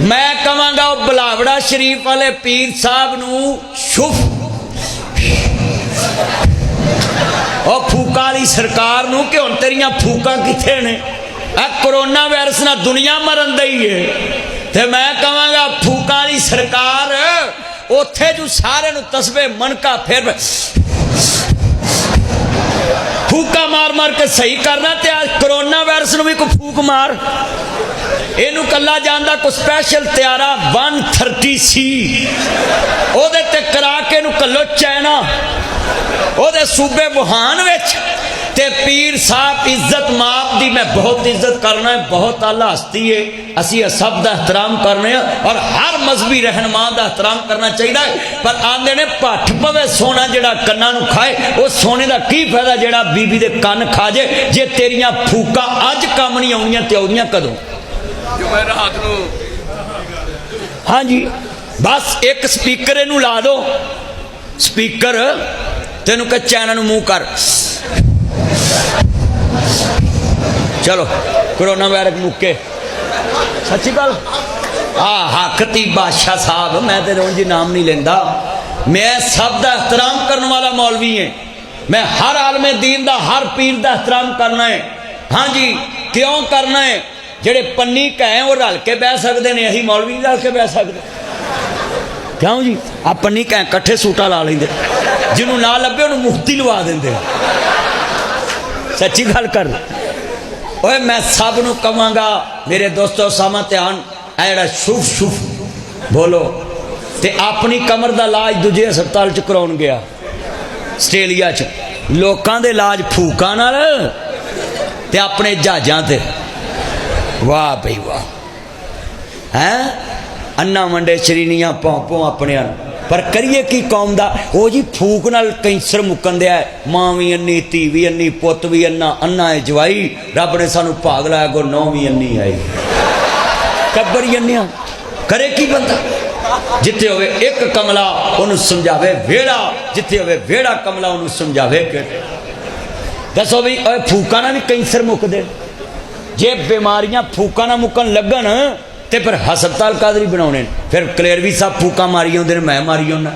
मैं कहांगा वो बलावड़ा शरीफ वाले पीर साहब नूं शुभ और फूका वाली सरकार नूं कि हुण तेरियां फूका किथे ने कोरोना वायरस ना दुनिया मरन दई है ते मैं कहांगा फूका वाली सरकार उत्थे जो सारे नूं तस्बे मनका फिर फूका मार मार के सही करना ते आज कोरोना वायरस नूं भी कोई फूक मार इनू कला जांदा को स्पैशल त्यारा 130C ओदे ते करा के नू कलो चाइना ओदे सूबे वुहान विच ते पीर साहब इज्जत माप दी मैं बहुत इज्जत करना है बहुत आला हस्ती है असी सब का एहतराम करने और हर मजहबी रहनुमा का एहतराम करना चाहिए पर आंदे ने भट्ठ पवे सोना जिहड़ा कन्ना नूं खाए वो सोने का की फायदा जिहड़ा बीबी दे कन्न खा जे जे तेरियां फूका अज काम नहीं आउणियां ते आउणियां कदों जो मैं रात नूं हाँ जी बस एक स्पीकर इनू ला दो स्पीकर तेनू कह चैनल मूँह कर चलो कोरोना वायरस मुक्के सच्ची गल हाँ हाँ खतीब बादशाह साहब मैं तो रोज जी नाम नहीं लेंदा मैं सब का एहतराम करने वाला मौलवी है मैं हर आलमे दीन का हर पीर का एहतराम करना है हाँ जी क्यों करना है जेड़े पन्नी कहे वो रल के बह सकते हैं अही मौलवी नहीं रल के बह सकते क्यों जी आप पन्नी कहे कट्ठे सूटा ला लेंगे जिन्होंने ना लभे उन्होंने मुफ्ती लवा देंगे सच्ची गल कर ओए मैं सब नूं कहांगा मेरे दोस्तों सामा ध्यान ऐड़ा शुभ शुभ बोलो ते अपनी कमर दा इलाज दूजे हस्पताल च कराउण गया आस्ट्रेलिया च लोकां दे इलाज फूकां नाल ते अपने जहाजां ते वाह भाई वाह हैं अन्ना मंडे शरीनियां पौ पौ अपने पर करिए की कौम दा वो जी फूक नाल कैंसर मुकन दिया है मां भी अन्नी धी भी अन्नी पुत भी अन्ना अन्ना है जवाई रब ने सानू भाग लाया गो नौ भी अन्नी आई कब्बरी अन्निया करे की बंदा जिथे होवे एक कमला उन्हें समझावे वेड़ा जिथे होवे वेड़ा कमला उन्हें समझावे के दसो भी फूका ना भी कैंसर मुक दे जे बीमारियां फूका ना मुकन लगन ते फिर हस्पताल कादरी बनाने फिर कलेरवी साहब फूका मारी आउंदे ने मैं मारी आउंदा